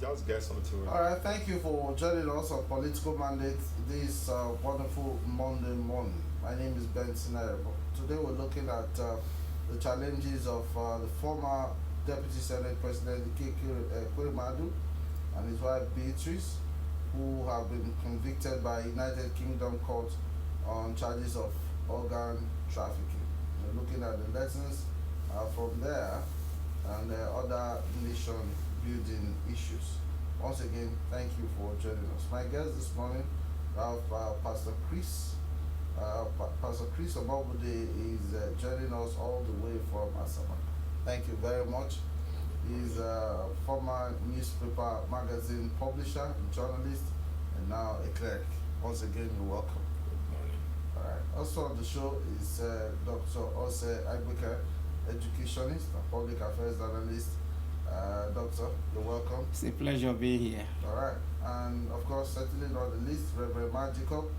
just get something. All right, thank you for joining us on Political Mandate this wonderful Monday morning. My name is Benson Eribo. Today we're looking at the challenges of the former Deputy Senate President Kwerimadu and his wife Beatrice, who have been convicted by United Kingdom court on charges of organ trafficking. We're looking at the lessons from there and other nation building issues. Once again, thank you for joining us. My guest this morning, Pastor Chris. Pastor Chris Omobude is joining us all the way from Asaba. Thank you very much. He's a former newspaper magazine publisher, journalist, and now a cleric. Once again, you're welcome. Good morning. All right. Also on the show is Dr. Ose Agbeke, educationist and public affairs analyst. Doctor, you're welcome. It's a pleasure being here. All right. And of course, certainly not the least, Reverend Magical,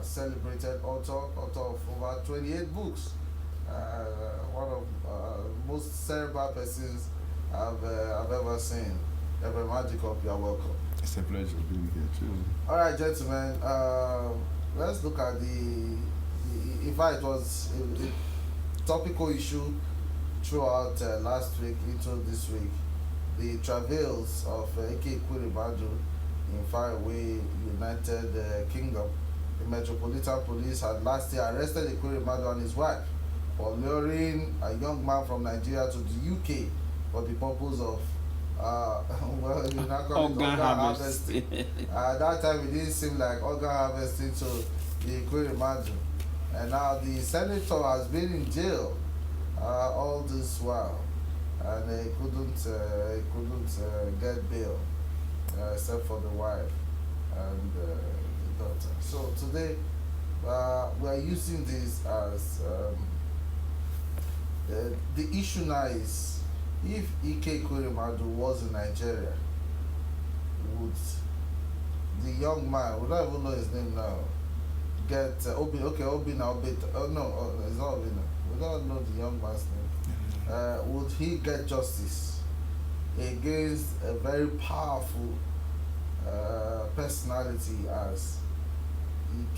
celebrated author of over 28 books. One of most cerebral persons I've ever seen. Reverend Magical, you're welcome. It's a pleasure being here too. All right, gentlemen. Let's look at in fact, it was a topical issue throughout last week into this week. The travails of Ike Kwerimadu in faraway United Kingdom. The Metropolitan Police had last year arrested Kwerimadu and his wife for luring a young man from Nigeria to the UK for the purpose of well, you know, organ harvesting. At that time, it didn't seem like organ harvesting to the Kwerimadu. And now the senator has been in jail all this while, and he couldn't get bail except for the wife and the daughter. So today we are using this as the issue now is, if Ike Kwerimadu was in Nigeria, would the young man, we don't even know his name now, get Obina, oh no, it's not Obina. We don't know the young man's name. Would he get justice against a very powerful personality as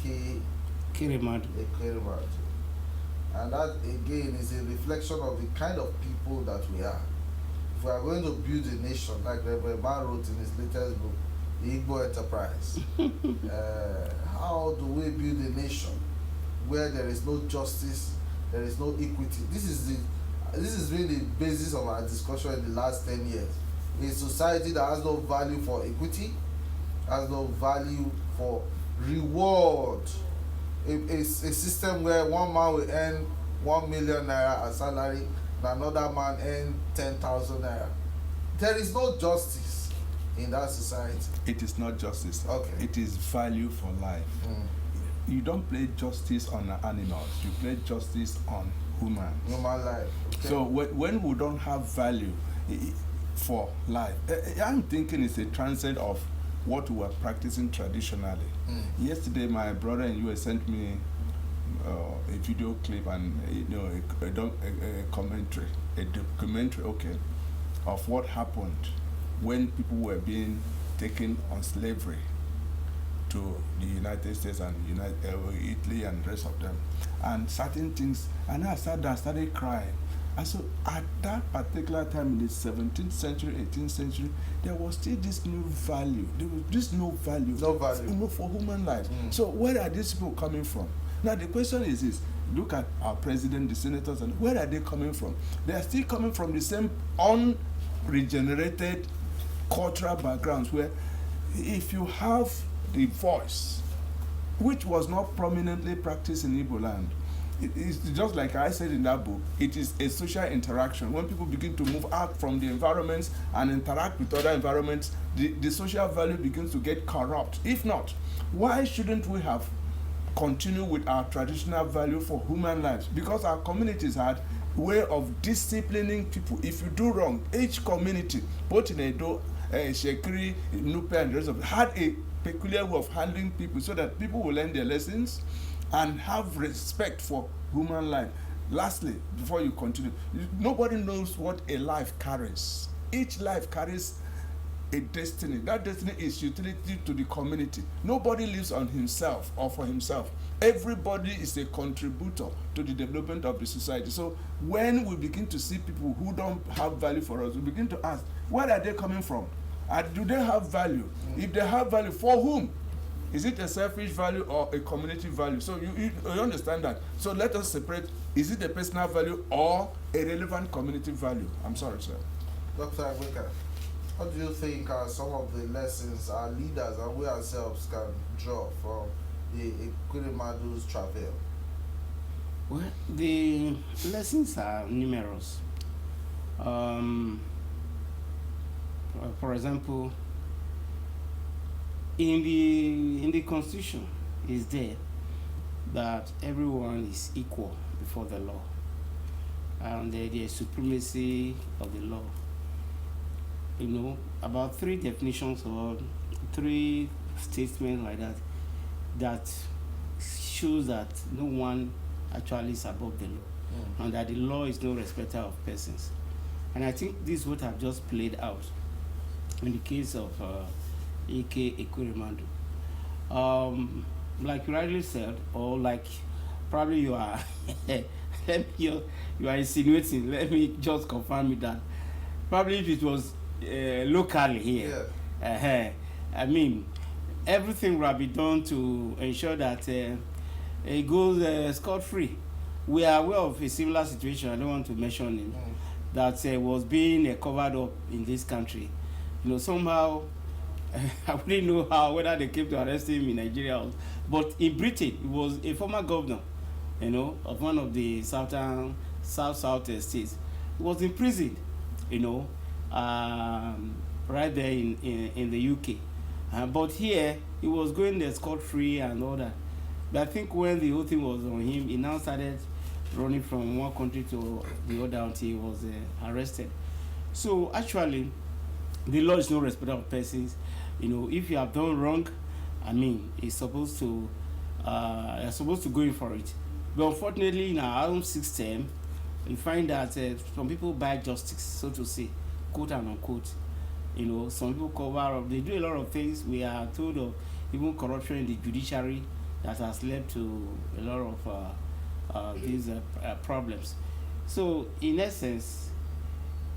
Ike Kwerimadu? And that again is a reflection of the kind of people that we are. If we are going to build a nation, like Reverend Man wrote in his latest book, The Igbo Enterprise, how do we build a nation where there is no justice, there is no equity? This is really the basis of our discussion in the last 10 years. A society that has no value for equity, has no value for reward. A system where one man will earn 1 million naira as salary and another man earn 10,000 naira. There is no justice in that society. It is not justice. Okay. It is value for life. You don't play justice on animals. You play justice on humans. Human life. Okay. So when we don't have value for life, I'm thinking it's a transcend of what we were practicing traditionally. Yesterday, my brother in US sent me a video clip and a commentary, a documentary, of what happened when people were being taken on slavery to the United States and Italy and the rest of them, and certain things. And I sat down, started crying. And so at that particular time in the 17th century, 18th century, there was still this new value. There was just no value. No value. For human life. So where are these people coming from? Now the question is this: look at our president, the senators, and where are they coming from? They are still coming from the same unregenerated cultural backgrounds where if you have the voice, which was not prominently practiced in Igbo land, it is just like I said in that book, it is a social interaction. When people begin to move out from the environments and interact with other environments, the social value begins to get corrupt. If not, why shouldn't we have continued with our traditional value for human lives? Because our communities had a way of disciplining people. If you do wrong, each community, both in Edo, Shekiri, Nupe, and the rest of them, had a peculiar way of handling people so that people will learn their lessons and have respect for human life. Lastly, before you continue, nobody knows what a life carries. Each life carries a destiny. That destiny is utility to the community. Nobody lives on himself or for himself. Everybody is a contributor to the development of the society. So when we begin to see people who don't have value for us, we begin to ask, where are they coming from? And do they have value? If they have value, for whom? Is it a selfish value or a community value? So you understand that. So let us separate, is it a personal value or a relevant community value? I'm sorry, sir. Dr. Agweka, what do you think are some of the lessons our leaders and we ourselves can draw from the Ekweremadu's travel? Well, the lessons are numerous. For example, in the Constitution is there that everyone is equal before the law, and there is supremacy of the law. You know, about 3 definitions or 3 statements like that that shows that no one actually is above the law, and that the law is no respecter of persons. And I think this is what I've just played out in the case of A.K. Ekweremadu. Like you rightly said, or like probably you are you are insinuating, let me just confirm it, that probably if it was locally here, I mean, everything will be done to ensure that it goes scot-free. We are aware of a similar situation, I don't want to mention it, that was being covered up in this country. You know, somehow, I wouldn't know how, whether they came to arrest him in Nigeria, but in Britain, he was a former governor, you know, of one of the south states. He was imprisoned, you know, right there in the UK. But here, he was going there scot-free and all that. But I think when the whole thing was on him, he now started running from one country to the other until he was arrested. So actually, the law is no respecter of persons. You know, if you have done wrong, I mean, you're supposed to go in for it. But unfortunately, in our own system, you find that some people buy justice, so to say, quote and unquote. You know, some people cover up. They do a lot of things. We are told of even corruption in the judiciary that has led to a lot of these problems. So, in essence,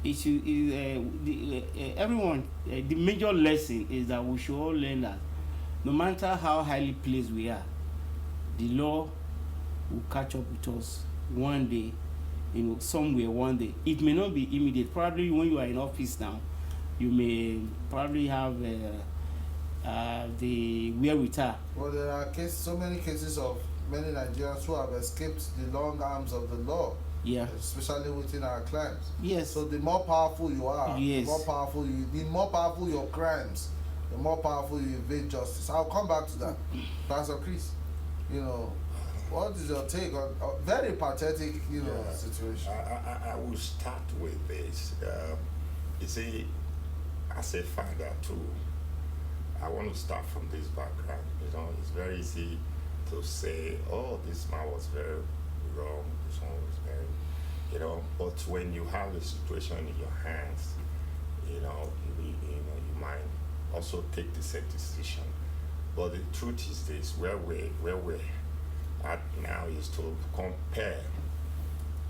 it should, everyone, the major lesson is that we should all learn that no matter how highly placed we are, the law will catch up with us one day, you know, somewhere one day. It may not be immediate. Probably when you are in office now, you may probably have the wherewithal. Well, there are so many cases of many Nigerians who have escaped the long arms of the law. Yeah. Especially within our crimes. Yes. So the more powerful you are, yes, the more powerful your crimes, the more powerful you evade justice. I'll come back to that. Pastor Chris, you know, what is your take on a very pathetic, you know, situation? I will start with this. You see, as a father too, I want to start from this background. You know, it's very easy to say, oh, this man was very wrong, this one was very, you know, but when you have a situation in your hands, you know, you might also take the same decision. But the truth is this, where we're at now is to compare.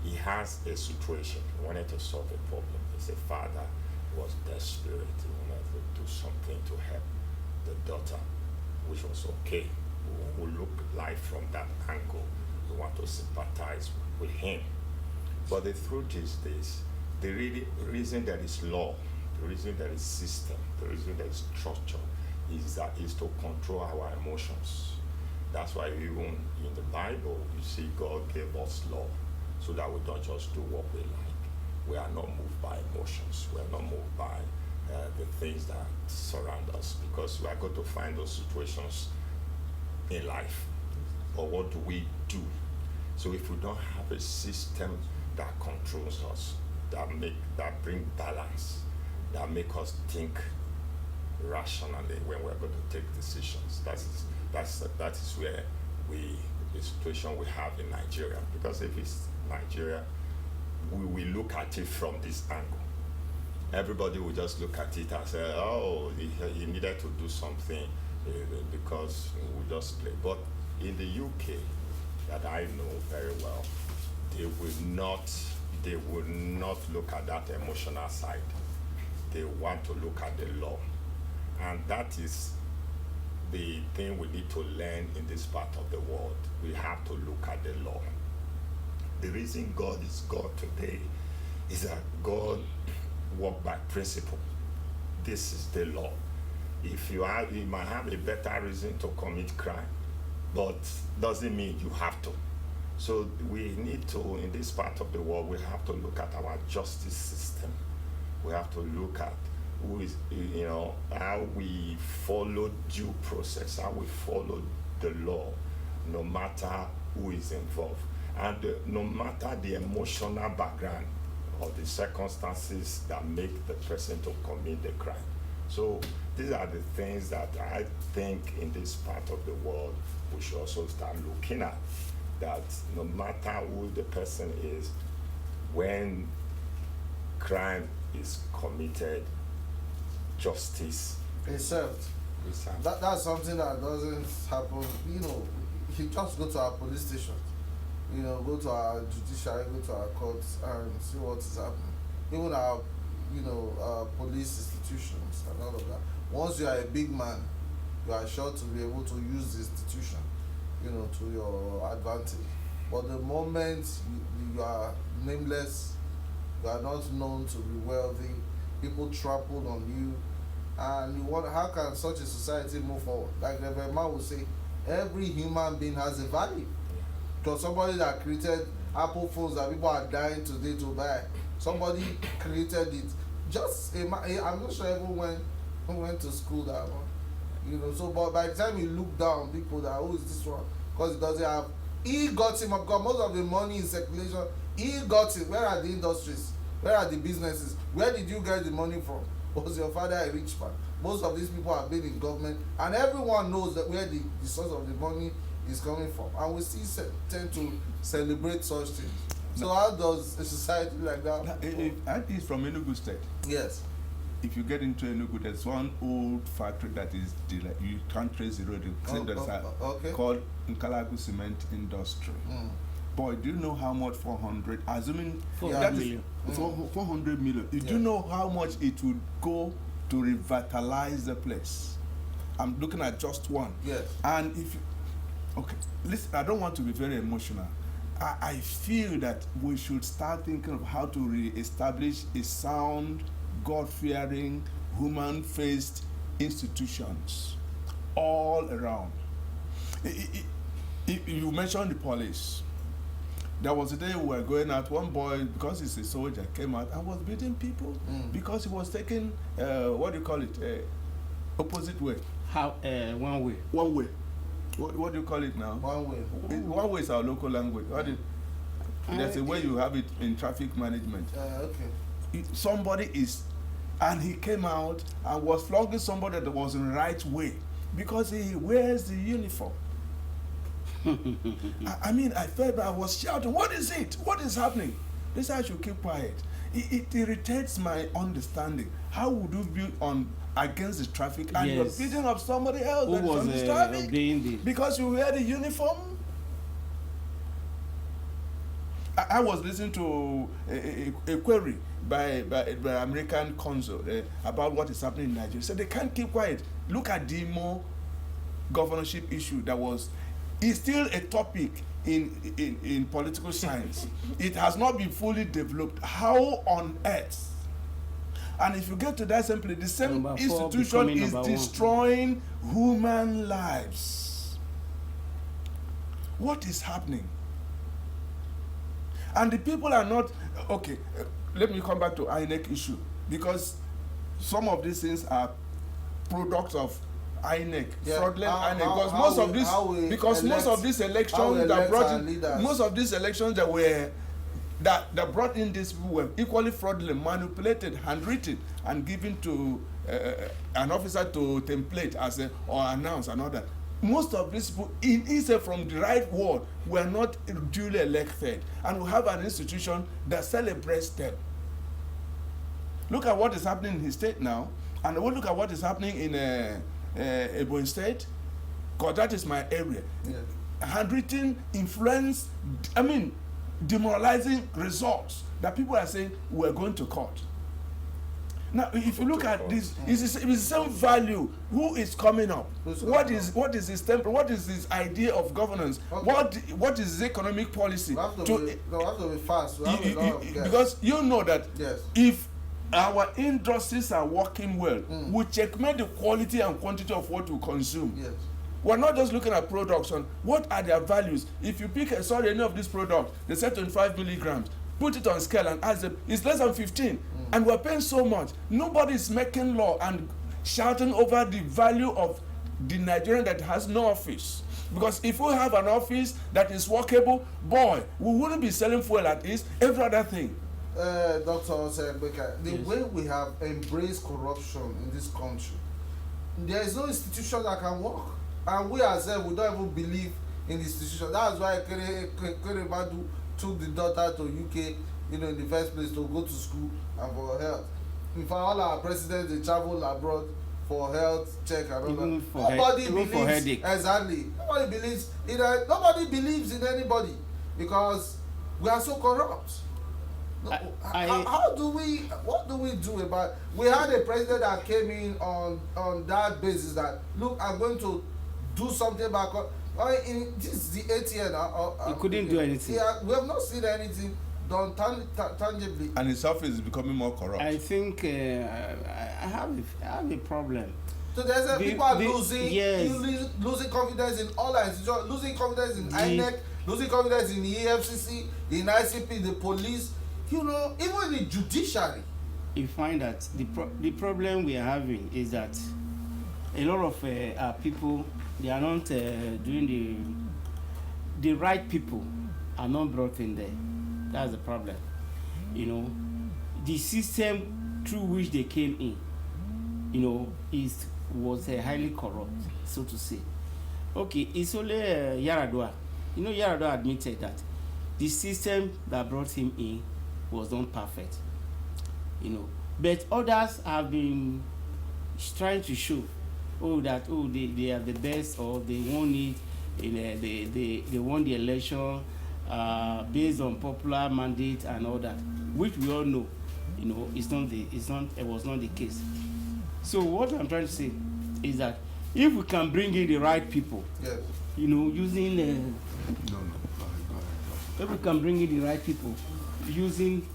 He has a situation, he wanted to solve a problem. He's a father, he was desperate, he wanted to do something to help the daughter, which was okay. We look life from that angle. We want to sympathize with him. But the truth is this, the reason there is law, the reason there is system, the reason there is structure is to control our emotions. That's why even in the Bible, you see God gave us law so that we don't just do what we like. We are not moved by emotions. We are not moved by the things that surround us, because we are going to find those situations in life. But what do we do? So if we don't have a system that controls us, that bring balance, that make us think rationally when we're going to take decisions, that is where the situation we have in Nigeria. Because if it's Nigeria, we look at it from this angle. everybody will just look at it and say, oh, he needed to do something because we just play. But in the UK, that I know very well, they will not look at that emotional side. They want to look at the law. And that is the thing we need to learn in this part of the world. We have to look at the law. The reason God is God today is that God works by principle. This is the law. If you might have a better reason to commit crime, but doesn't mean you have to. So we need to, in this part of the world, we have to look at our justice system. We have to look at who is, how we follow due process, how we follow the law, no matter who is involved. And no matter the emotional background or the circumstances that make the person to commit the crime. So these are the things that I think in this part of the world we should also start looking at. That no matter who the person is, when crime is committed, justice is served. That's something that doesn't happen. If you just go to our police station, go to our judiciary, go to our courts and see what is happening. Even our, police institutions and all of that. Once you are a big man, you are sure to be able to use the institution, to your advantage. But the moment you are nameless, you are not known to be wealthy, people trample on you, and you wonder how can such a society move forward? Like the man would say, every human being has a value. Because somebody that created Apple phones that people are dying today to buy, somebody created it. I'm not sure everyone went to school that one. So but by the time you look down, people that who is this one? Because it doesn't have, he got him, because most of the money in circulation, he got it. Where are the industries? Where are the businesses? Where did you get the money from? Was your father a rich man? Most of these people have been in government, and everyone knows that where the source of the money is coming from, and we still tend to celebrate such things. So how does a society like that? He's from Enugu State. Yes. If you get into Enugu, there's one old factory that is you can't trace the road. Okay. Called Nkalagu Cement Industry. Boy, do you know how much 400? Assuming 400 million. 400 million. Do you know how much it would go to revitalize the place? I'm looking at just one. Yes. And if you, okay, listen, I don't want to be very emotional. I feel that we should start thinking of how to re-establish a sound, God-fearing, human-faced institutions all around. You mentioned the police. There was a day we were going out, one boy, because he's a soldier, came out and was beating people because he was taking, what do you call it, opposite way. One way. One way. What do you call it now? One way. One way is our local language. There's a way you have it in traffic management. Okay. Somebody is, and he came out and was flogging somebody that was in the right way because he wears the uniform. I mean, I felt I was shouting, what is it? What is happening? They said I should keep quiet. It irritates my understanding. How would you be against the traffic and you're beating up somebody else that is on the traffic because you wear the uniform? I was listening to a query by American consul about what is happening in Nigeria. So they can't keep quiet. Look at the Imo governorship issue that was. It's still a topic in political science. It has not been fully developed. How on earth? And if you get to that simply, the same institution is destroying human lives. What is happening? And the people are not, okay, let me come back to INEC issue, because some of these things are products of INEC, fraudulent INEC, because most of these elections that brought in, most of these elections that were that brought in these people were equally fraudulent, manipulated, handwritten, and given to an officer to template as or announce and all that. Most of these people, from the right word, were not duly elected, and we have an institution that celebrates them. Look at what is happening in his state now, and we'll look at what is happening in Ebonyi State, because that is my area. Yeah. Handwritten influence, I mean, demoralizing results that people are saying we're going to court. Now, if you look at this, it's the same value. Who is coming up? What is his temper? What is his idea of governance? Okay. What is his economic policy? We have to be fast. We have a lot of guests. Because you know that Yes. if our industries are working well, we checkmate the quality and quantity of what we consume. Yes. We're not just looking at production. What are their values? If you pick any of these products, they say 25 milligrams, put it on scale and ask them, it's less than 15. And we're paying so much. Nobody is making law and shouting over the value of the Nigerian that has no office. Because if we have an office that is workable, boy, we wouldn't be selling fuel at least every other thing. Dr. Osebeka, the Yes. way we have embraced corruption in this country, there is no institution that can work. And we ourselves, we don't even believe in the institution. That's why Kerebadu took the daughter to UK, in the first place, to go to school and for health. In fact, all our presidents, they travel abroad for health check and all Even that. for Nobody even believes, for headache. exactly. Nobody believes in anybody because we are so corrupt. What do we do about? We had a president that came in on that basis that, look, I'm going to do something about. This is the 8th year now. He couldn't do anything. Yeah, we have not seen anything done tangibly. And his office is becoming more corrupt. I think I have a problem. So there's people are losing, yes. losing confidence in all our institutions, losing confidence in INEC, losing confidence in the EFCC, in ICP, the police, even the judiciary. You find that the problem we are having is that a lot of our people, they are not doing the right people are not brought in there. That's the problem. The system through which they came in, was highly corrupt, so to say. Okay, it's only Yaradua. Yaradua admitted that the system that brought him in was not perfect. But others have been trying to show, that they are the best, or they won it, they won the election based on popular mandate and all that, which we all know, it was not the case. So what I'm trying to say is that if we can bring in the right people, Yes. using No. if we can bring in the right people using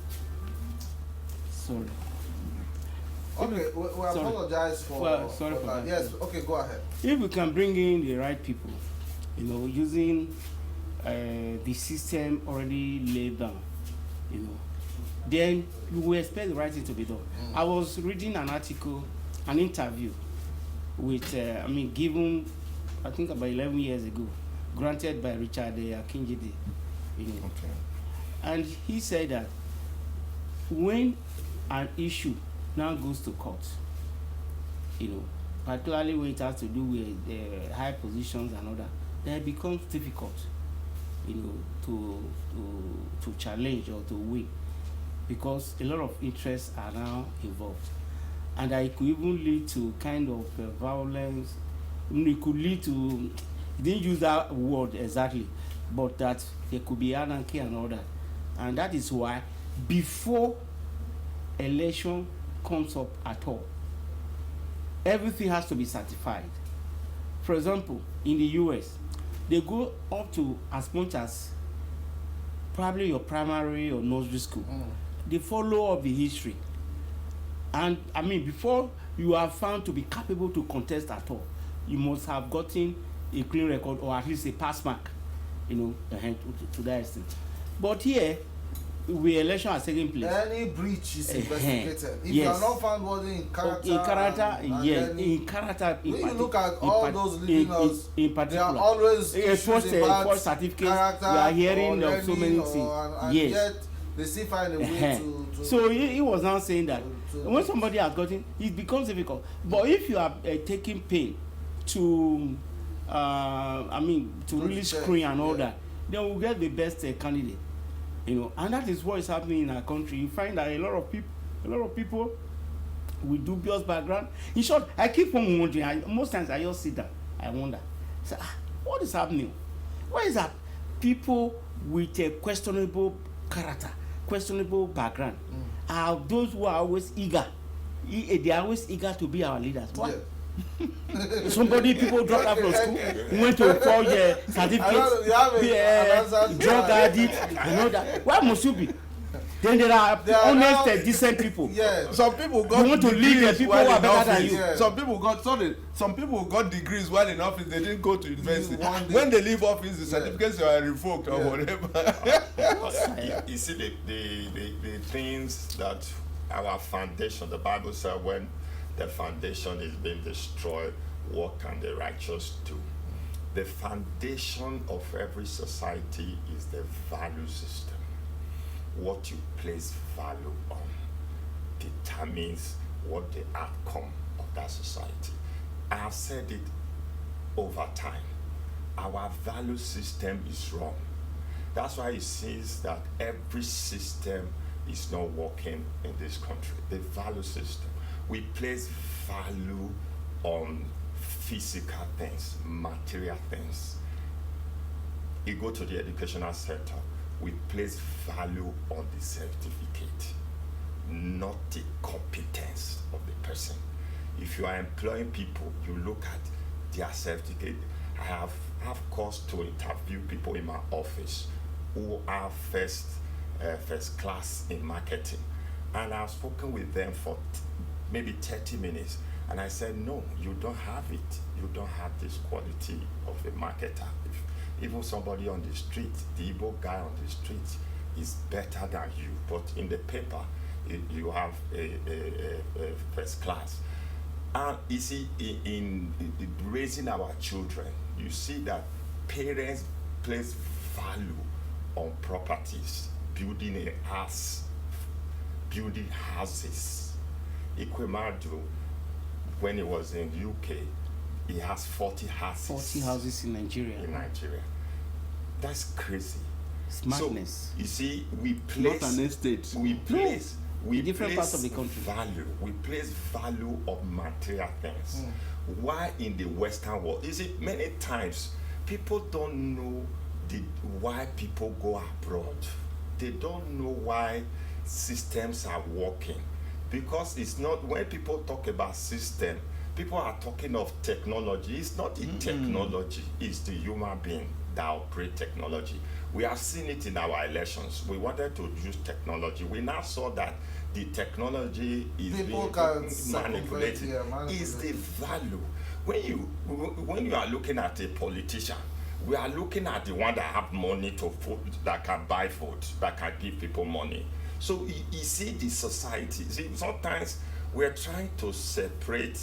Okay, we apologize for. Sorry for that. Yes. Okay, go ahead. if we can bring in the right people, using the system already laid down, then you will expect the right thing to be done. I was reading an interview with, given, I think about 11 years ago, granted by Richard Akinjide, Okay. and he said that when an issue now goes to court, particularly when it has to do with the high positions and all that, then it becomes difficult, to challenge or to win, because a lot of interests are now involved, and it could even lead to kind of violence. It could lead to, he didn't use that word exactly, but that there could be anarchy and all that, and that is why before election comes up at all, everything has to be certified. For example, in the US, they go up to as much as probably your primary or nursery school. They follow up the history, and before you are found to be capable to contest at all, you must have gotten a clean record, or at least a pass mark, to that extent. But here, where election has taken place, Any breach is investigated. If Yes. you are not found worthy in character, in character. When you look at all those leading us, in there particular, are always issues about first certificate. character. You are hearing or of so many learning, things. and Yes. yet they still find a way to. So he was now saying that to- when somebody has gotten, it becomes difficult. But if you are taking pain to, to really check, screen and all yeah. that, then we'll get the best candidate. And that is what is happening in our country. You find that a lot of people with dubious background. In short, I keep on wondering. Most times I just sit down, I wonder, say, what is happening? Why is that people with a questionable character, questionable background, are those who are always eager? They are always eager to be our leaders. Why? Yeah. Somebody, people dropped out from school, went to a 4-year certificate, drug addict, and all that. Why must you be? Then there are honest, decent people. Yeah. Some people got You want to lead the people who are better than you. Yeah. Some people got degrees while in office. They didn't go to university. One day. When they leave office, the certificates are revoked or whatever. You see the things that our foundation, the Bible said, when the foundation is being destroyed, what can the righteous do? The foundation of every society is the value system. What you place value on determines what the outcome of that society. I have said it over time. Our value system is wrong. That's why it says that every system is not working in this country. The value system. We place value on physical things, material things. You go to the educational sector, we place value on the certificate, not the competence of the person. If you are employing people, you look at their certificate. I have caused to interview people in my office who are first class in marketing, and I've spoken with them for maybe 30 minutes, and I said, no, you don't have it. You don't have this quality of a marketer. Even somebody on the street, the Igbo guy on the street is better than you, but in the paper, you have a first class. And you see, in raising our children, you see that parents place value on properties, building a house, building houses. Ikwemadu, when he was in UK, he has 40 houses. 40 houses in Nigeria. That's crazy. It's madness. So, you see, we place Not an estate. In different parts of the country. Value. We place value on material things. Why in the Western world? You see, many times people don't know why people go abroad. They don't know why systems are working. Because it's not, when people talk about system, people are talking of technology. It's not the technology, it's the human being that operate technology. We have seen it in our elections. We wanted to use technology. We now saw that the technology is being manipulated. It's the value. When you are looking at a politician, we are looking at the one that have money to food, that can buy food, that can give people money. So you see the society. See, sometimes we're trying to separate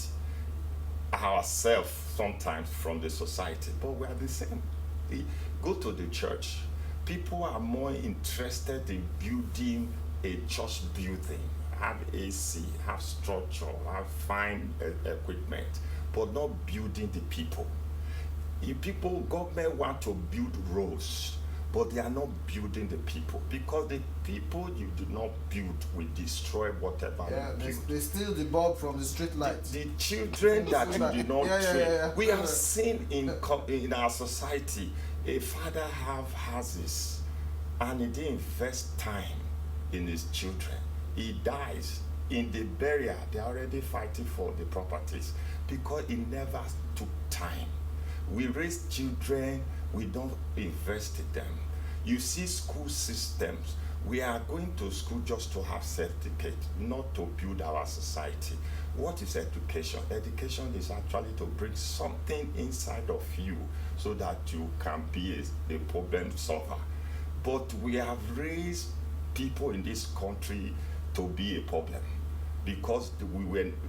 ourselves sometimes from the society, but we are the same. Go to the church. People are more interested in building a church building, have AC, have structure, have fine equipment, but not building the people. Government want to build roads, but they are not building the people, because the people you do not build will destroy whatever you build. They steal the bulb from the street light. The children that you do not train. We have seen in our society, a father have houses and he didn't invest time in his children. He dies. In the burial, they're already fighting for the properties because he never took time. We raise children, we don't invest in them. You see school systems, we are going to school just to have certificate, not to build our society. What is education? Education is actually to bring something inside of you so that you can be a problem solver. But we have raised people in this country to be a problem because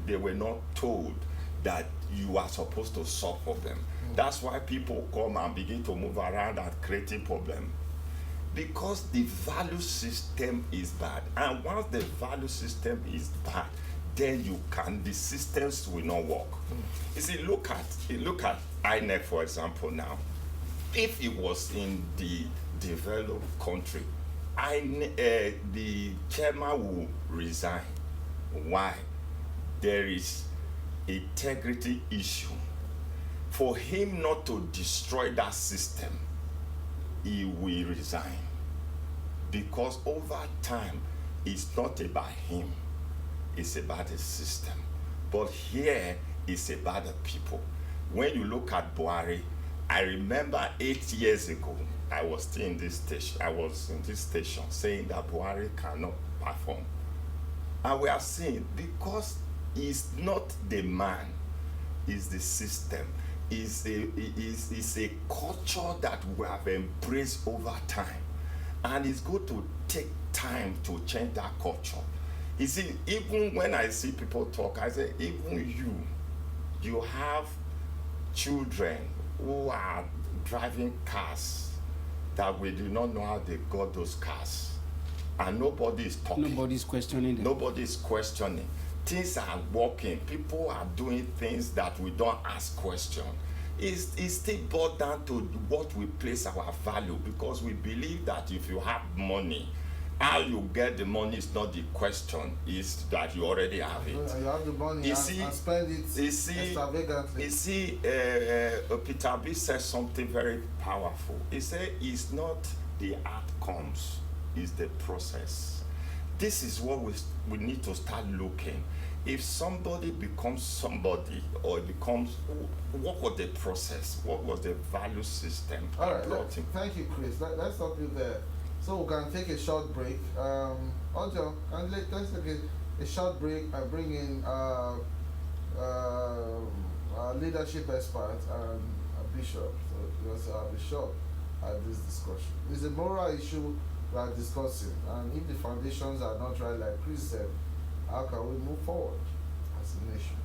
they were not told that you are supposed to solve problem. That's why people come and begin to move around and creating problem. Because the value system is bad. And once the value system is bad, then the systems will not work. You see, look at INEC, for example, now. If it was in the developed country, the chairman will resign. Why? there is integrity issue, for him not to destroy that system, he will resign. Because over time, it's not about him, it's about the system. But here, it's about the people. When you look at Buhari, I remember 8 years ago, I was still in this station. I was in this station saying that Buhari cannot perform. And we are seeing, because he's not the man, it's the system. It's a culture that we have embraced over time. And it's going to take time to change that culture. You see, even when I see people talk, I say, even you have children who are driving cars that we do not know how they got those cars. And nobody is talking. Nobody's questioning them. Nobody's questioning. Things are working. People are doing things that we don't ask questions. It's still brought down to what we place our value, because we believe that if you have money, how you get the money is not the question, is that you already have it. You have the money and spend it extravagantly. You see, Peter B said something very powerful. He said, it's not the outcomes, it's the process. This is what we need to start looking. If somebody becomes somebody, or becomes, what was the process? What was the value system? All right, thank you, Chris. Let's stop you there. So we can take a short break. Ojo, let's take a short break and bring in our leadership expert and a bishop. So we also have a bishop at this discussion. It's a moral issue we are discussing, and if the foundations are not right, like Chris said, how can we move forward as a nation?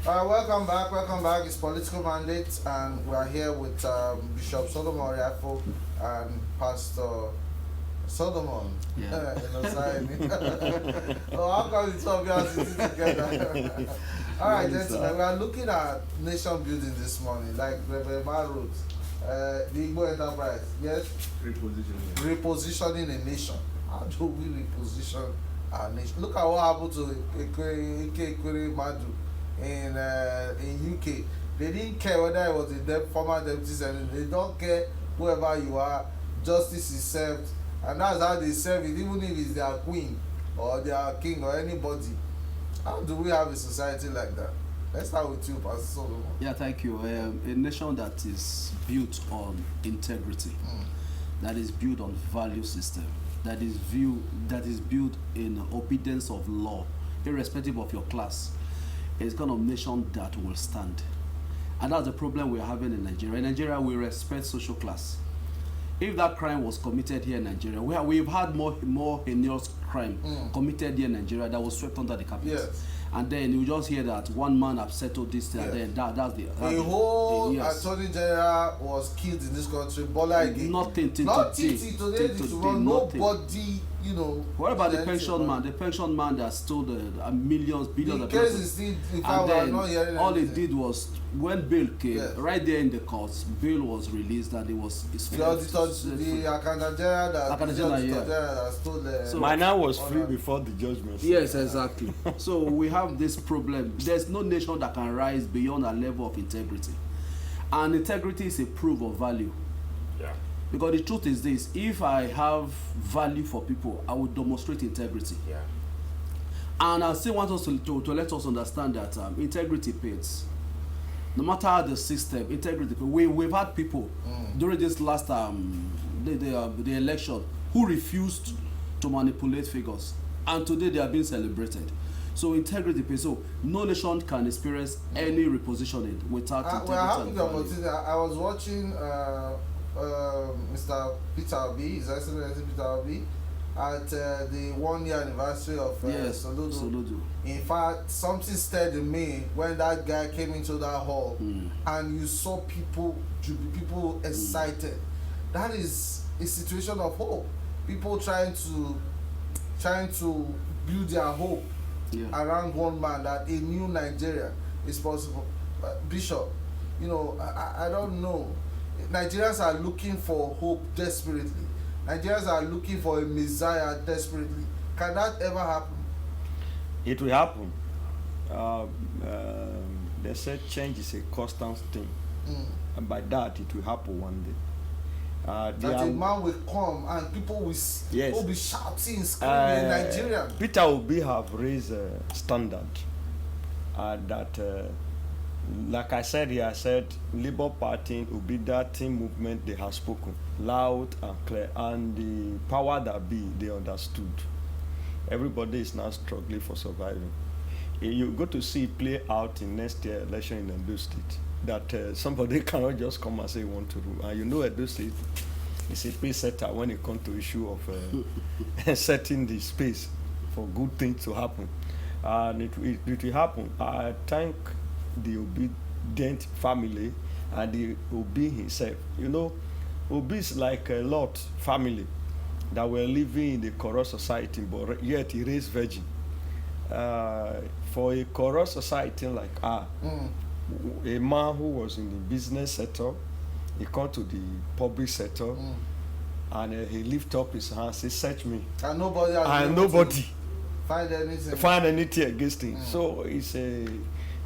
Welcome back. It's Political Mandate, and we are here with Bishop Solomon Oriafo and Pastor Solomon. Yeah. So how come it's obvious sitting together? All right, gentlemen, we are looking at nation building this morning, like Reverend Man wrote. The Igbo Enterprise, yes? Repositioning a nation. How do we reposition our nation? Look at what happened to Ekwere Madu in UK. They didn't care whether it was a former deputy senator. They don't care whoever you are. Justice is served, and that's how they serve it, even if it's their queen or their king or anybody. How do we have a society like that? Let's start with you, Pastor Solomon. Yeah, thank you. A nation that is built on integrity, that is built on value system, that is built in obedience of law, irrespective of your class, is kind of nation that will stand. And that's the problem we're having in Nigeria. In Nigeria, we respect social class. If that crime was committed here in Nigeria, we've had more heinous crime committed here in Nigeria that was swept under the carpet. Yes. And then you just hear that one man have settled this thing, and then that's the whole Attorney General was killed in this country. Bola again. Nothing today. Nobody, you know. What about the pension man? The pension man that stole the millions, billions of dollars. The case is still, in fact, we are not hearing all anything. it did was, when bail came, right there in the courts, bail was released, and it was the Accountant General that stole the. So my now was free before the judgment. Yes, exactly. So we have this problem. There's no nation that can rise beyond a level of integrity, and integrity is a proof of value. Yeah. Because the truth is this: if I have value for people, I will demonstrate integrity. Yeah. And I still want us to let us understand that integrity pays. No matter the system, integrity pays. We've had people during this last the election who refused to manipulate figures, and today they are being celebrated. So integrity pays. So no nation can experience any repositioning without integrity. Well, I have and the value. opportunity. I was watching Mr. Peter Obi, His Excellency Peter Obi, at the 1 year anniversary of Yes, Soludo. Soludo. In fact, something stirred in me when that guy came into that hall, and you saw people excited. That is a situation of hope. People trying to build their hope around one man, that a new Nigeria is possible. Bishop, you know, I don't know. Nigerians are looking for hope desperately. Nigerians are looking for a messiah desperately. Can that ever happen? It will happen. They said change is a constant thing. And by that, it will happen one day. That a man will come and people will be shouting, screaming in Nigeria. Peter Obi have raised a standard that, like I said here, I said Labour Party, Obida team movement, they have spoken loud and clear, and the power that be, they understood. Everybody is now struggling for surviving. You go to see it play out in next year election in Edo State, that somebody cannot just come and say he want to rule. And you know Edo State is a pace setter when it comes to issue of setting the space for good things to happen. And it will happen. I thank the obedient family and the Obi himself. You know, Obi is like a lot family that were living in the corrupt society, but yet he raised virgin. For a corrupt society like a man who was in the business sector, he come to the public sector, and he lift up his hands, say, search me. And nobody has And nobody find anything against him. So it's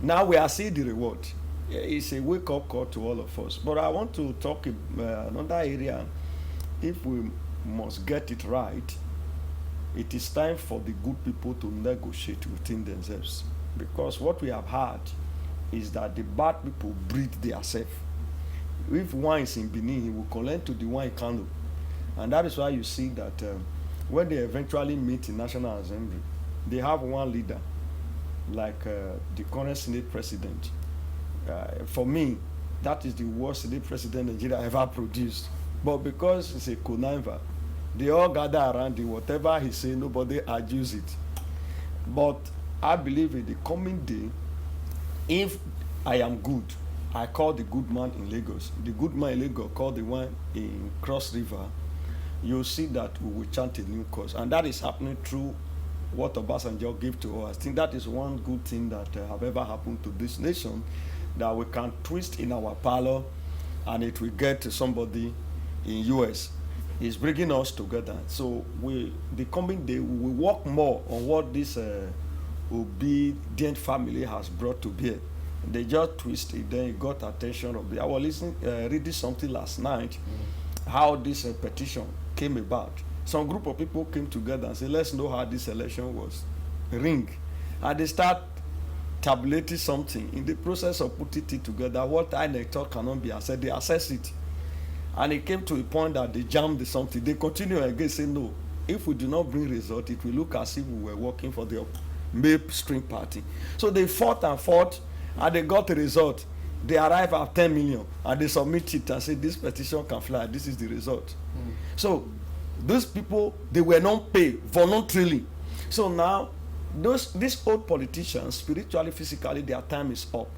now we are seeing the reward. It's a wake-up call to all of us. But I want to talk another area. If we must get it right, it is time for the good people to negotiate within themselves. Because what we have had is that the bad people breed themselves. If one is in Benin, he will collect to the one in Kano. And that is why you see that when they eventually meet in National Assembly, they have one leader, like the current Senate president. For me, that is the worst Senate president Nigeria ever produced. But because it's a conniver, they all gather around him. Whatever he say, nobody argues it. But I believe in the coming day, if I am good, I call the good man in Lagos. The good man in Lagos call the one in Cross River. You'll see that we will chant a new cause. And that is happening through what Obasanjo gave to us. I think that is one good thing that have ever happened to this nation, that we can twist in our parlor and it will get to somebody in US. It's bringing us together. So the coming day, we will work more on what this obedient family has brought to bear. They just twist it, then it got attention of the. I was reading something last night, how this petition came about. Some group of people came together and said, let's know how this election was rigged. And they start tabulating something. In the process of putting it together, what INEC thought cannot be assessed, they assess it. And it came to a point that they jammed something. They continue again, say no. If we do not bring result, it will look as if we were working for the mainstream party. So they fought and fought, and they got the result. They arrive at 10 million, and they submit it and say this petition can fly. This is the result. So those people, they were not paid voluntarily. So now, these old politicians, spiritually, physically, their time is up.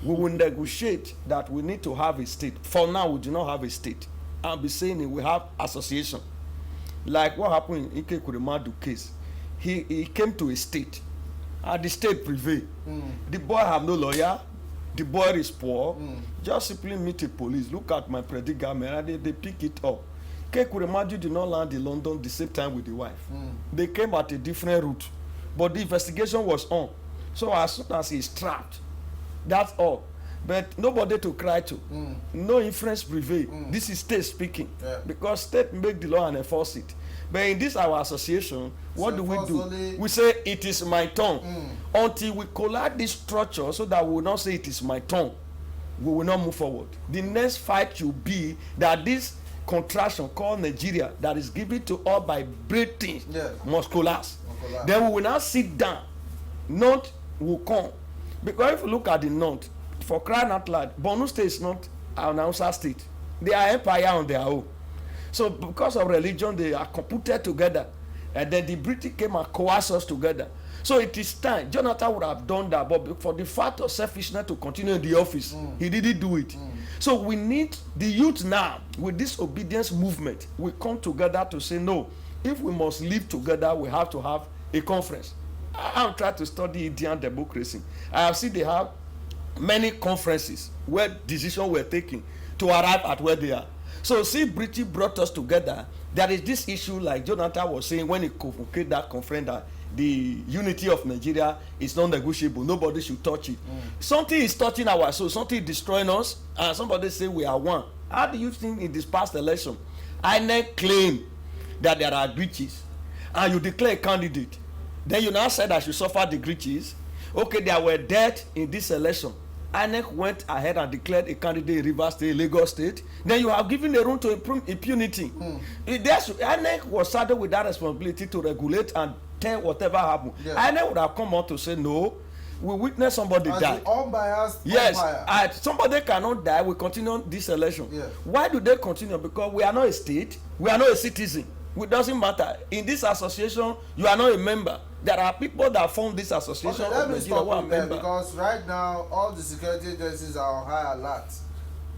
We will negotiate that we need to have a state. For now, we do not have a state. I'll be saying we have association. Like what happened in Ike Kuremadu case. He came to a state, and the state prevailed. The boy have no lawyer. The boy is poor. Just simply meet a police. Look at my predicament, and they pick it up. Ike Kuremadu did not land in London the same time with the wife. They came at a different route. But the investigation was on. So as soon as he's trapped, that's all. but nobody to cry to. No influence prevail. This is state speaking, because state make the law and enforce it. But in this our association, what do we do? We say it is my turn. Until we collide this structure so that we will not say it is my turn, we will not move forward. The next fight will be that this contraction called Nigeria, that is given to all by British, must collapse. Then we will now sit down. North will come. Because if you look at the North, for crying out loud, Borno State is not an Hausa state. They are empire on their own. So because of religion, they are computed together. And then the British came and coerced us together. So it is time. Jonathan would have done that, but for the fact of selfishness to continue in the office, he didn't do it. So we need the youth now, with this obedience movement, we come together to say, no, if we must live together, we have to have a conference. I'm trying to study Indian democracy. I have seen they have many conferences where decisions were taken to arrive at where they are. So see, British brought us together. There is this issue, like Jonathan was saying when he convoked that conference, that the unity of Nigeria is non-negotiable. Nobody should touch it. Something is touching our soul. Something is destroying us. And somebody say we are one. How do you think in this past election, INEC claim that there are glitches, and you declare a candidate? Then you now said I should suffer the glitches. Okay, there were dead in this election. INEC went ahead and declared a candidate in Rivers State, Lagos State. Then you have given a room to impunity. INEC was saddled with that responsibility to regulate and tell whatever happened. INEC would have come out to say, no, we witnessed somebody die. Unbiased. Yes, somebody cannot die. We continue this election. Why do they continue? Because we are not a state. We are not a citizen. It doesn't matter. In this association, you are not a member. There are people that form this association. Okay, let me stop you there, because right now all the security agencies are on high alert.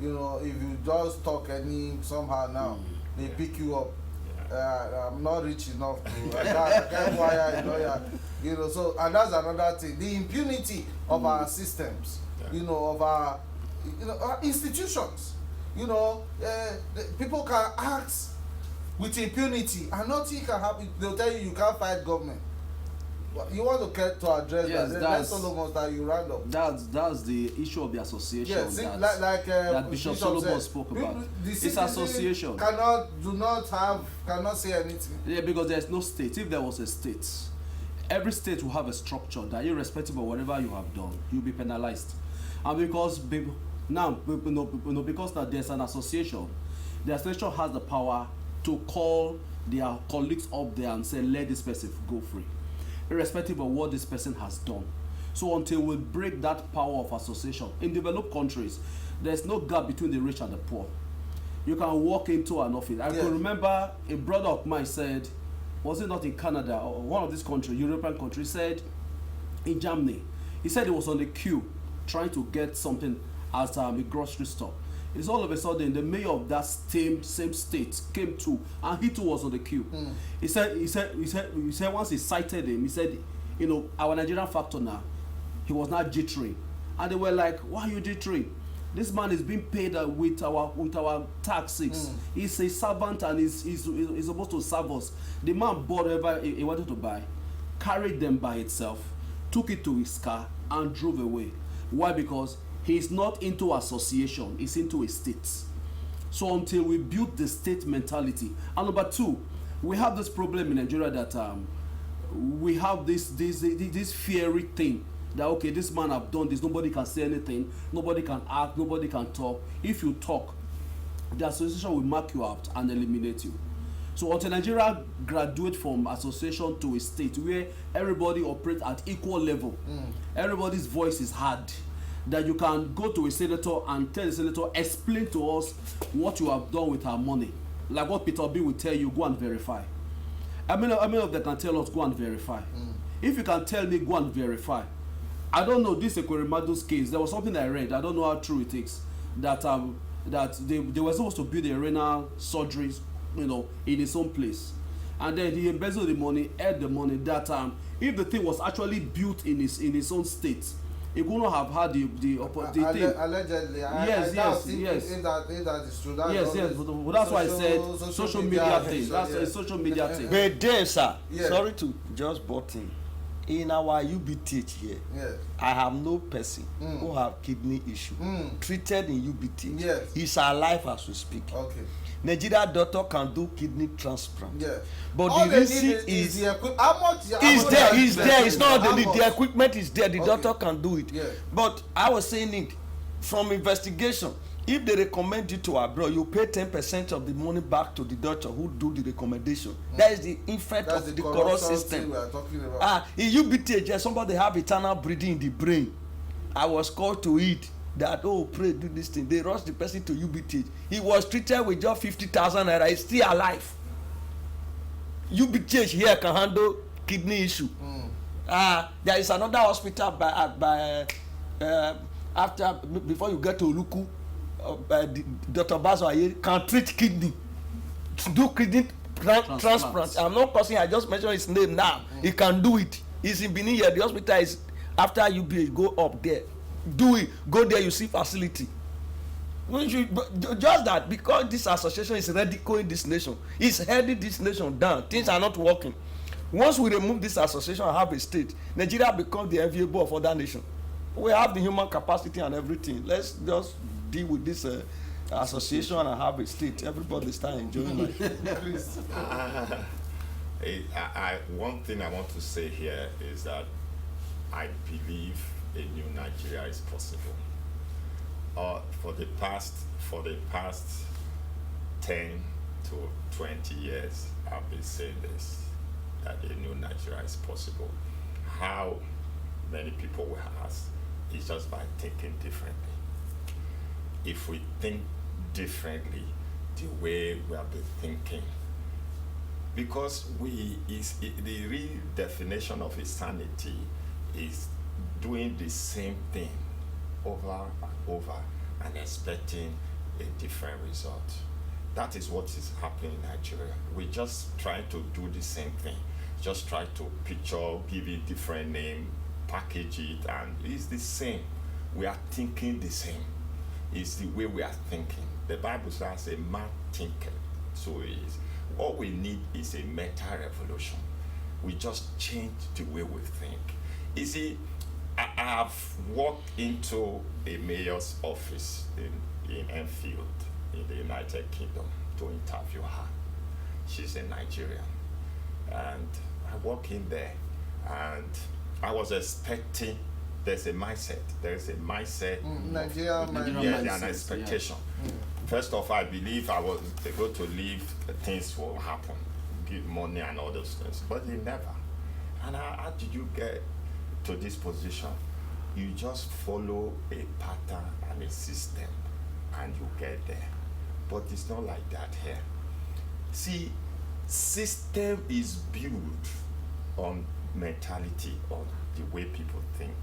You know, if you just talk any somehow now, they pick you up. I'm not rich enough to. I can't wire. You know, so, and that's another thing. The impunity of our systems. You know, of our our institutions. You know, people can act with impunity and nothing can happen. They'll tell you can't fight government. You want to get to address that? That's Solomon that you round up. That's the issue of the association. Yes, that Bishop Solomon spoke about. It's association. Cannot say anything. Yeah, because there's no state. If there was a state, every state will have a structure that, irrespective of whatever you have done, you'll be penalized. And because because now there's an association, the association has the power to call their colleagues up there and say, let this person go free, irrespective of what this person has done. So until we break that power of association, in developed countries, there's no gap between the rich and the poor. You can walk into an office. I can remember a brother of mine said, was it not in Canada or one of these countries, European countries, said in Germany, he said he was on the queue trying to get something at a grocery store. It's all of a sudden the mayor of that same state came to, and he too was on the queue. He said once he cited him, he said, you know, our Nigerian factor now, he was not jittering, and they were like, why are you jittering? This man is being paid with our taxes. He's a servant and he's supposed to serve us. The man bought whatever he wanted to buy, carried them by itself, took it to his car and drove away. Why? Because he's not into association, he's into a state. So until we build the state mentality. And number two, we have this problem in Nigeria that we have this fiery thing that, okay, this man have done this, nobody can say anything, nobody can act, nobody can talk. If you talk, the association will mark you out and eliminate you. So until Nigeria graduate from association to a state where everybody operates at equal level, everybody's voice is heard, that you can go to a senator and tell the senator, explain to us what you have done with our money. Like what Peter B will tell you, go and verify. I mean of them can tell us, go and verify. If you can tell me, go and verify. I don't know, this Ekwerimadu's case, there was something I read, I don't know how true it is, that they were supposed to build a renal surgery, you know, in his own place. And then he embezzled the money, ate the money, that if the thing was actually built in his own state, he could not have had the thing. Allegedly, yes. If that is true, but that's why I said social media thing. That's a social media thing. But then, sir, sorry to just butt in. in our UBTH here, Yes. I have no person who have kidney issue treated in UBTH. Yes. He's alive as we speak. Okay. Nigeria doctor can do kidney transplant. Yes. But All the they reason need is the equipment. How much? is there, is there. It's not How the much? equipment is there. The Okay. doctor can do it. Yeah. But I was saying it from investigation. If they recommend you to abroad, you pay 10% of the money back to the doctor who do the recommendation. That is the effect That's of the the corrupt corruption system. thing we are talking about. In UBTH, somebody have eternal breathing in the brain. I was called to it that, oh, pray, do this thing. They rushed the person to UBTH. He was treated with just 50,000 naira. He's still alive. UBTH here can handle kidney issue. There is another hospital after before you get to Oluku, Dr. Bazo Aye can treat kidney, do kidney transplant. I'm not cursing, I just mentioned his name now. He can do it. He's in Benin here. The hospital is after UBH. Go up there, do it. Go there, you see facility. Just that, because this association is ridiculing this nation, it's heading this nation down. Things are not working. Once we remove this association and have a state, Nigeria becomes the enviable of other nations. We have the human capacity and everything. Let's just deal with this association and have a state. Everybody start enjoying life. One thing I want to say here is that I believe a new Nigeria is possible. For the past 10 to 20 years, I've been saying this, that a new Nigeria is possible. How many people will ask is just by thinking differently. If we think differently, the way we have been thinking, because the real definition of insanity is doing the same thing over and over and expecting a different result. That is what is happening in Nigeria. We just try to do the same thing, just try to picture, give it different name, package it, and it's the same. We are thinking the same. It's the way we are thinking. The Bible says a man thinketh, so it is. All we need is a meta revolution. We just change the way we think. You see, I have walked into a mayor's office in Enfield in the United Kingdom to interview her. She's a Nigerian. And I walk in there and I was expecting, there's a mindset. Nigerian mindset. An expectation. Yeah. First off, I believe I was going to leave, things will happen, give money and all those things, but they never. And how did you get to this position? You just follow a pattern and a system and you get there. But it's not like that here. See, system is built on mentality, on the way people think.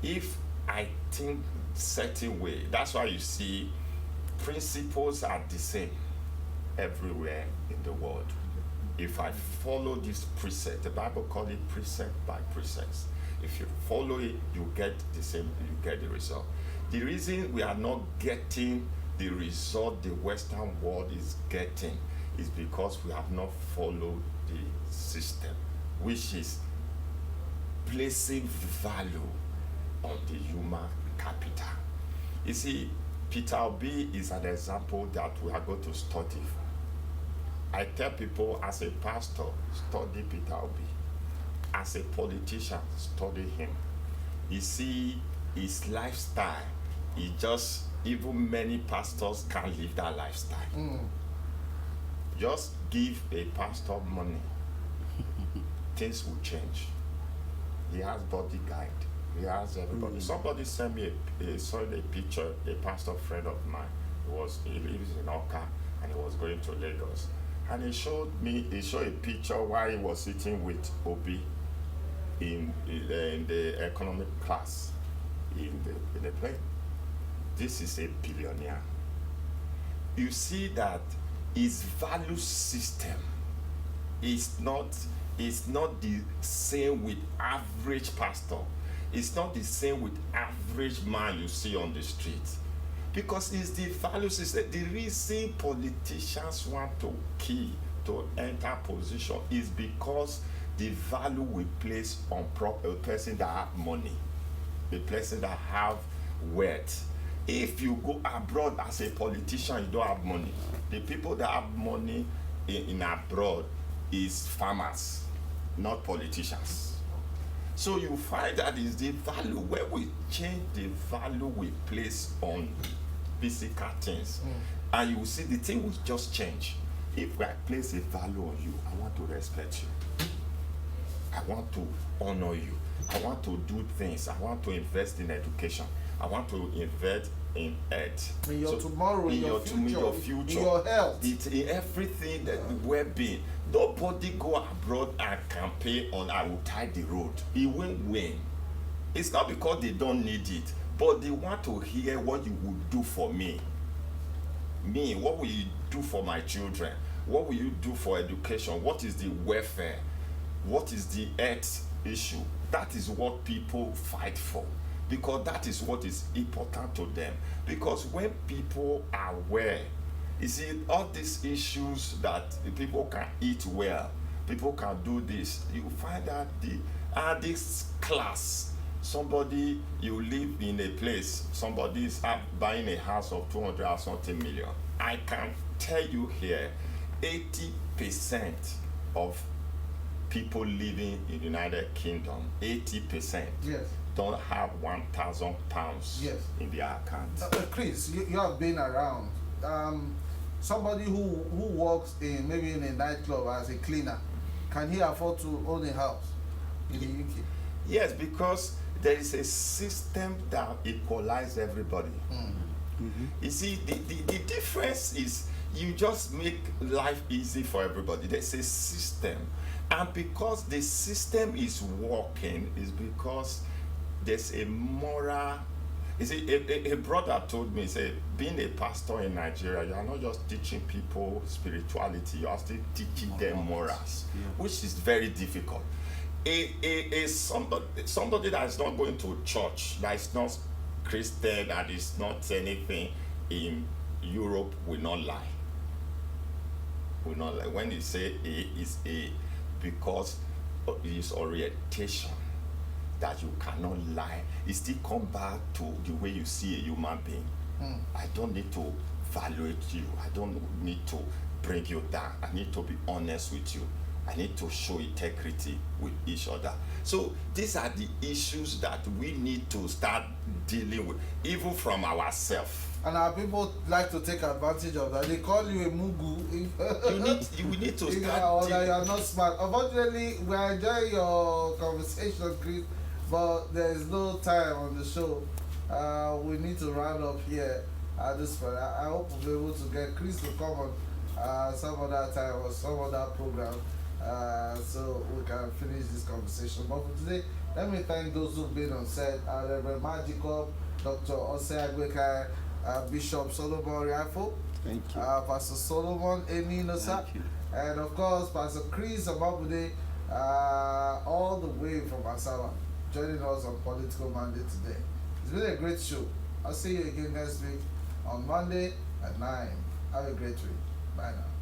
If I think certain way, that's why you see principles are the same everywhere in the world. If I follow this precept, the Bible calls it precept by precept. If you follow it, you get the same, you get the result. The reason we are not getting the result the Western world is getting is because we have not followed the system, which is placing value on the human capital. You see, Peter Obi is an example that we are going to study. I tell people, as a pastor, study Peter Obi. As a politician, study him. You see, his lifestyle, even many pastors can't live that lifestyle. Just give a pastor money, things will change. He has bodyguard. He has everybody. Somebody sent me a picture, a pastor friend of mine. He lives in Oka and he was going to Lagos. And he showed a picture while he was sitting with Obi in the economic class in the plane. This is a billionaire. You see that his value system is not the same with average pastor. It's not the same with average man you see on the street. Because it's the value system. The reason politicians want to enter position is because the value we place on a person that have money, a person that have wealth. If you go abroad as a politician, you don't have money. The people that have money in abroad is farmers, not politicians. So you find that is the value where we change the value we place on physical things, and you will see the thing will just change. If I place a value on you, I want to respect you. I want to honor you. I want to do things. I want to invest in education. I want to invest in health. In your tomorrow, in your future, in your health. In everything, that well-being. Nobody go abroad and campaign on I will tie the road. He won't win. It's not because they don't need it, but they want to hear what you will do for me. Me, what will you do for my children? What will you do for education? What is the welfare? What is the health issue? That is what people fight for, because that is what is important to them. Because when people are aware, you see, all these issues that people can eat well, people can do this, you find that this class, somebody, you live in a place, somebody is buying a house of 200 or something million. I can tell you here, 80% of people living in the United Kingdom, 80% Yes. don't have £1,000 Yes. in their account. Chris, you have been around. Somebody who works in maybe in a nightclub as a cleaner, can he afford to own a house in the UK? Yes, because there is a system that equalizes everybody. You see, the difference is you just make life easy for everybody. There's a system. And because the system is working, is because there's a moral. You see, a brother told me, he said, being a pastor in Nigeria, you are not just teaching people spirituality, you are still teaching them morals, which is very difficult. Somebody that is not going to church, that is not Christian, that is not anything in Europe, will not lie. Will not lie. When you say A is A, because of his orientation, that you cannot lie, it still come back to the way you see a human being. I don't need to evaluate you. I don't need to bring you down. I need to be honest with you. I need to show integrity with each other. So these are the issues that we need to start dealing with, even from ourselves. And our people like to take advantage of that. They call you a mugu. We need to start or that you are not smart. Unfortunately, we are enjoying your conversation, Chris, but there is no time on the show. We need to round up here at this point. I hope we'll be able to get Chris to come on some other time or some other program, so we can finish this conversation. But for today, let me thank those who've been on set. Reverend Magical, Dr. Ose Agweka, Bishop Solomon Riafo, Thank you. Pastor Solomon Emi Nosa, and of course Pastor Chris Amabude, all the way from Asaba, joining us on Political Monday today. It's been a great show. I'll see you again next week on Monday at 9. Have a great week. Bye now.